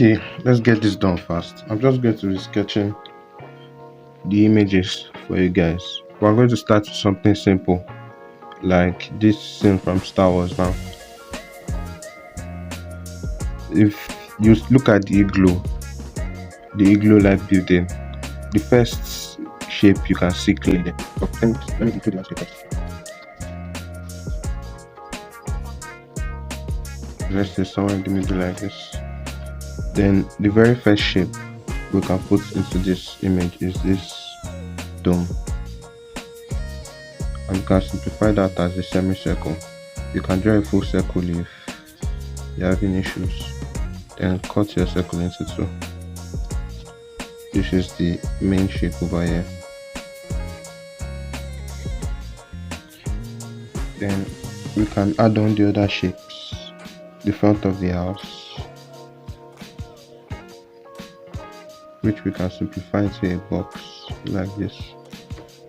Okay, let's get this done fast. I'm just going to be sketching the images for you guys. We're going to start with something simple, like this scene from Star Wars now. If you look at the igloo like building, the first shape you can see clearly. Let me include the landscape first. Let's say somewhere in the middle like this. Then the very first shape we can put into this image is this dome, and you can simplify that as a semicircle. You can draw a full circle if you're having issues, then cut your circle into two. This is the main shape over here. Then we can add on the other shapes. The front of the house, which we can simplify into a box like this,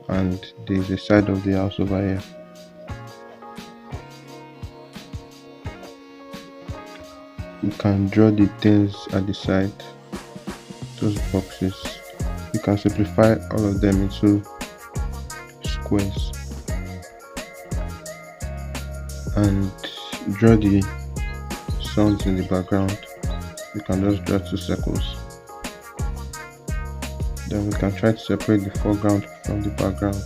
and there is a side of the house over here. You can draw the things at the side, those boxes. You can simplify all of them into squares and draw the sounds in the background. You can just draw two circles. Then we can try to separate the foreground from the background.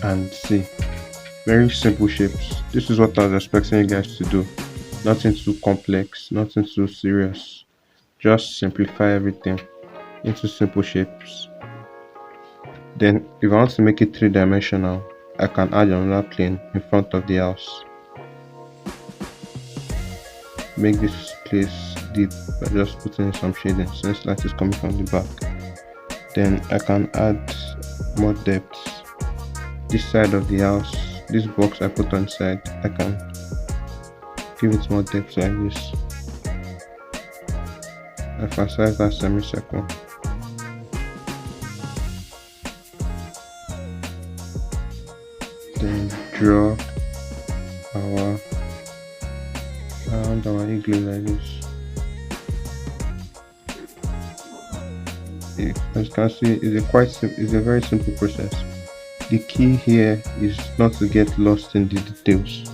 And see, very simple shapes. This is what I was expecting you guys to do. Nothing too complex, nothing too serious. Just simplify everything into simple shapes. Then if I want to make it three-dimensional, I can add another plane in front of the house. Make this place deep by just putting in some shading since light is coming from the back. Then I can add more depth. This side of the house, this box I put on the side, I can give it more depth like this. Emphasize that semicircle. Then draw around our igloo like this. As you can see, it's a very simple process. The key here is not to get lost in the details,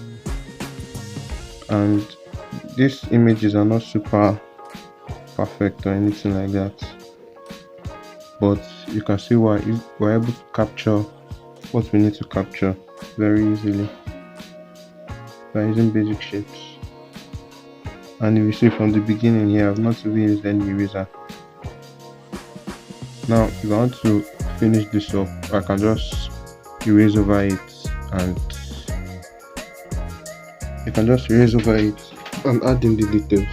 and these images are not super perfect or anything like that, but you can see we're able to capture what we need to capture very easily by using basic shapes. And if you see from the beginning here, I've not even used any eraser. Now if I want to finish this up, I can just erase over it, and you can just erase over it and add in the details.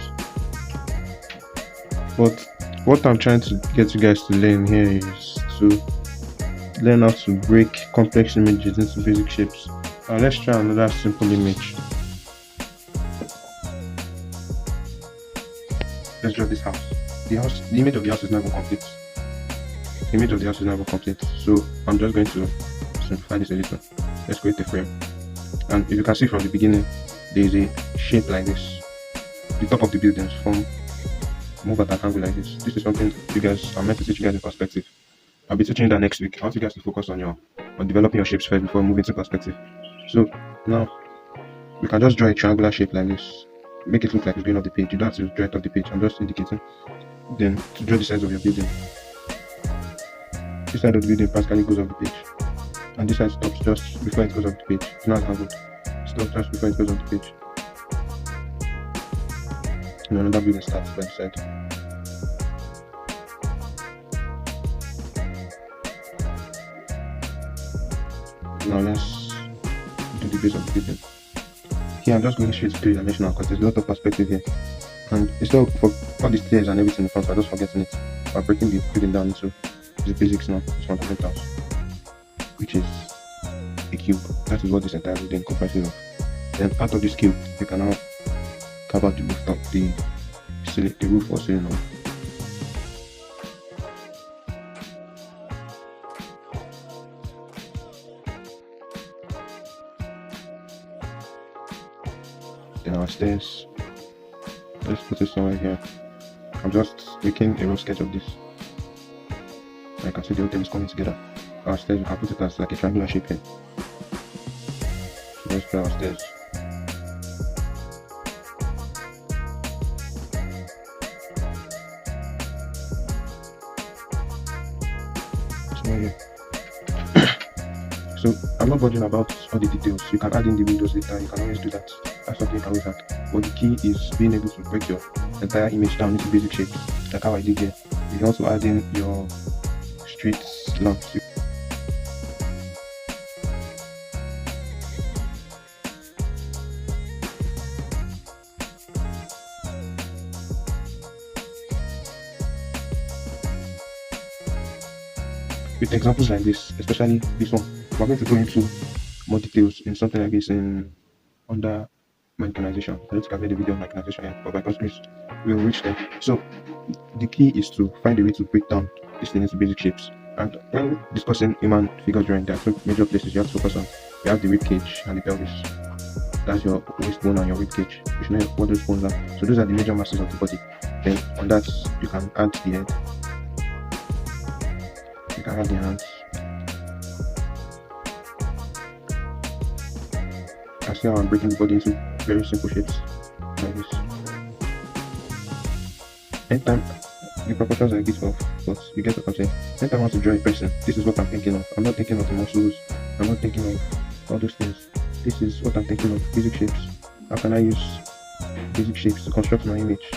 But what I'm trying to get you guys to learn here is to learn how to break complex images into basic shapes. Now let's try another simple image. Let's draw this house. The image of the house is never complete. So I'm just going to simplify this a little. Let's create a frame, and if you can see from the beginning, there is a shape like this. The top of the buildings move at an angle like this. This is something you guys are meant to teach you guys in perspective. I'll be teaching you that next week. I want you guys to focus on developing your shapes first before moving to perspective. So now we can just draw a triangular shape like this. Make it look like it's going off the page. You don't have to draw it off the page. I'm just indicating. Then to draw the size of your building. This side of the building practically goes off the page, and this side stops just before it goes off the page. It's not angled. Stops just before it goes off the page. And another building starts by the side. Now let's do the base of the building. Here I'm just going straight to three-dimensional because there's a lot of perspective here, and instead of all the stairs and everything in front, I'm just forgetting it. I'm breaking the building down into the basics now. It's fundamentals, which is a cube. That is what this entire building comprises of. Then out of this cube, you can now carve out the rooftop, the roof or ceiling of. Then our stairs, let's put it somewhere here. I'm just making a rough sketch of this. I can see the whole thing is coming together. Our stairs, you can put it as like a triangular shape here. So let's put our stairs. Somewhere here. So I'm not bothering about all the details. You can add in the windows later, you can always do that. That's something you can always add. But the key is being able to break your entire image down into basic shapes, like how I did here. You can also add in your street lamps. With examples like this, especially this one, we're going to go into more details in something like this under mechanization. I don't think I've made a video on mechanization yet, but by God's grace, we'll reach there. So the key is to find a way to break down these things into basic shapes. And when discussing human figure drawing, there are two major places you have to focus on. You have the rib cage and the pelvis. That's your waist bone and your rib cage. You should know what those bones are. So those are the major masses of the body. Then on that, you can add the head. You can add the hands. I see how I'm breaking the body into very simple shapes like this. Anytime the proportions are a bit off, but you get what I'm saying. Anytime I want to draw a person, this is what I'm thinking of. I'm not thinking of the muscles, I'm not thinking of all those things. This is what I'm thinking of, basic shapes. How can I use basic shapes to construct my image?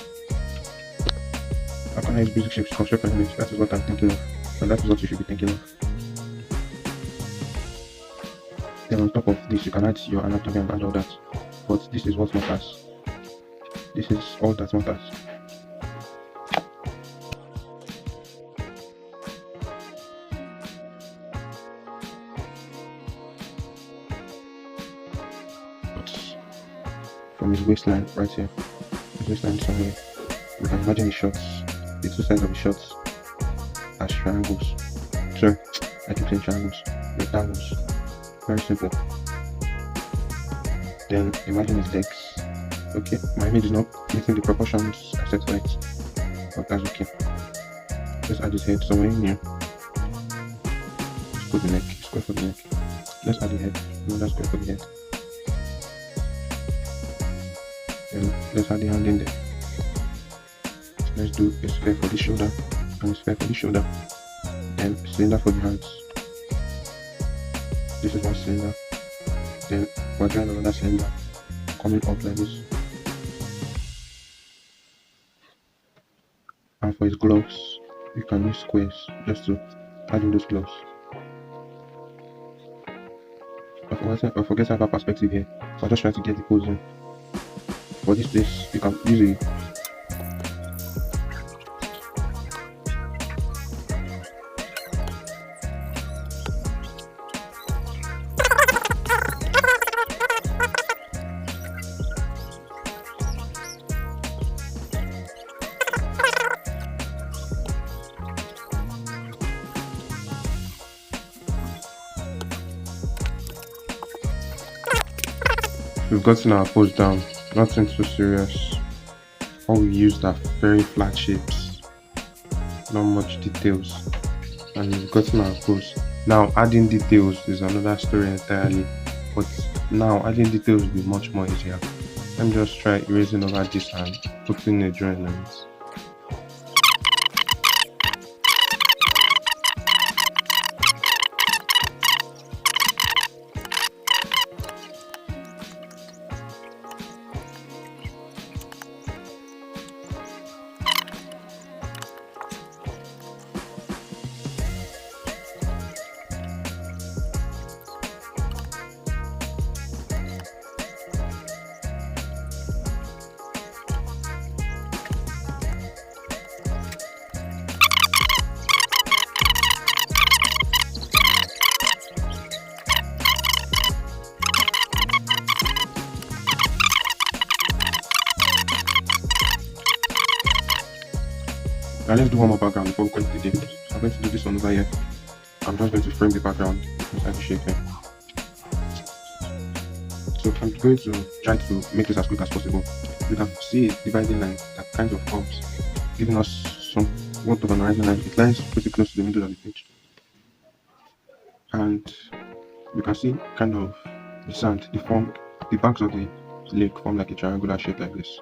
How can I use basic shapes to construct my image? That is what I'm thinking of, and that is what you should be thinking of. Then on top of this, you can add your anatomy and all that, but this is what matters. This is all that matters. From his waistline right here, his waistline somewhere, you can imagine the shots, the two sides of the shots as triangles. Sorry, I keep saying triangles, rectangles. Very simple. Then imagine his legs. Okay, my image is not meeting the proportions I set for it, but that's okay. Let's add his head somewhere in here. Let's put the neck, square for the neck. Let's add the head, another square for the head. Then let's add the hand in there. Let's do a square for the shoulder and a square for the shoulder. Then cylinder for the hands. This is one cylinder. Then we're drawing another cylinder coming up like this. And for his gloves, you can use squares just to add in those gloves. I forget to have a perspective here, so I'm just trying to get the pose in. For this place, you can use a we've gotten our pose down, nothing too serious. All we used are very flat shapes, not much details, and we've gotten our pose. Now adding details is another story entirely, but now adding details will be much more easier. Let me just try erasing over this and putting a drawing on it. Now let's do one more background before we call it a day. So I'm going to do this one over here. I'm just going to frame the background inside the shape here. So I'm going to try to make this as quick as possible. You can see a dividing line that kind of comes, giving us some what of an horizon line. It lies pretty close to the middle of the page. And you can see kind of the sand, the banks of the lake form like a triangular shape like this.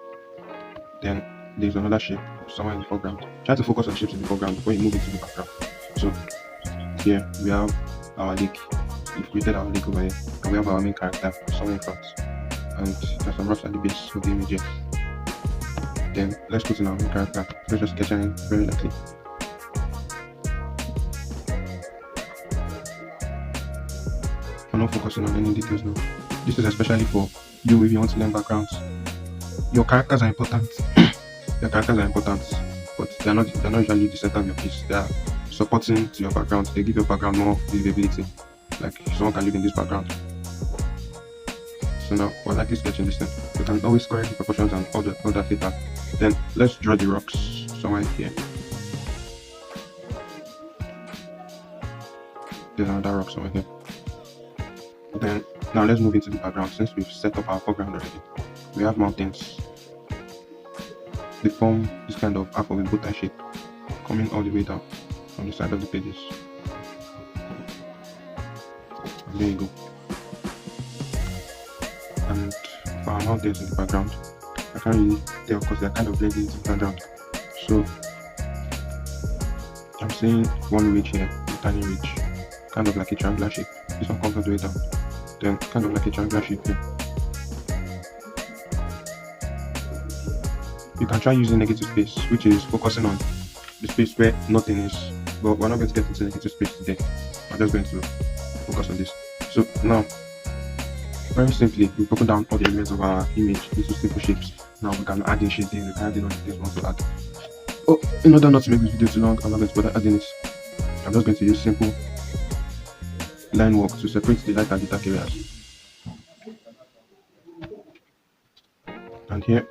Then there's another shape somewhere in the foreground. Try to focus on shapes in the foreground before you move into the background. So here we have our lake. We've created our lake over here, and we have our main character somewhere in front. And there's some rocks at the base of the image here. Then let's put in our main character. Let's just sketch in very lightly. I'm not focusing on any details now. This is especially for you if you want to learn backgrounds. Your characters are important. Your characters are important, but they're not usually the center of your piece. They are supporting to your background. They give your background more visibility. Like someone can live in this background. So now we're likely sketching this thing. You can always correct the proportions and all that later. Then let's draw the rocks somewhere here. There's another rock somewhere here. Then now let's move into the background. Since we've set up our foreground already, we have mountains. They form this kind of half of a bow-tie shape coming all the way down on the side of the pages. And there you go. And for our mountains in the background, I can't really tell because they're kind of blending into the background. So I'm seeing one ridge here, a tiny ridge, kind of like a triangular shape. This one comes all the way down. Then kind of like a triangular shape here. You can try using negative space, which is focusing on the space where nothing is, but we're not going to get into negative space today. I'm just going to focus on this. So now, very simply, we've broken down all the elements of our image into simple shapes. Now we can add in shading, we can add in all the things we want to add. Oh, in order not to make this video too long, I'm not going to bother adding it. I'm just going to use simple line work to separate the light and the dark areas. And here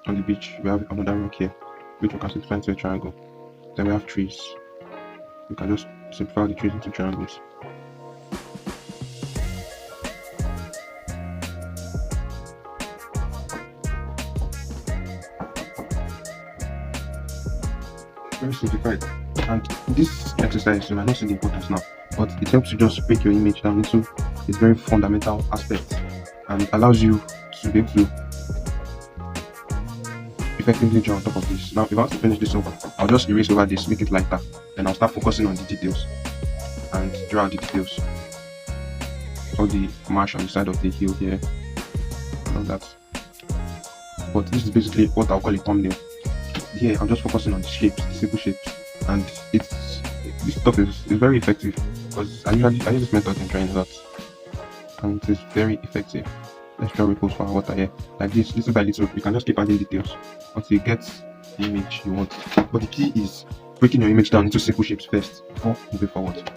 on the beach, we have another rock here, which we can simplify into a triangle. Then we have trees. We can just simplify the trees into triangles. Very simplified. And this exercise, you might not see the importance now, but it helps you just break your image down into its very fundamental aspects and allows you to be able to effectively draw on top of this. Now, if I want to finish this over, I'll just erase over this, make it lighter. Then I'll start focusing on the details and draw out the details. All the marsh on the side of the hill here, and all that. But this is basically what I'll call a thumbnail. Here, I'm just focusing on the shapes, the simple shapes, and this stuff is very effective because I use this method in drawing a lot, and it is very effective. Let's draw ripples for our water here, like this, little by little. You can just keep adding details until you get the image you want. But the key is breaking your image down into simple shapes first before moving forward.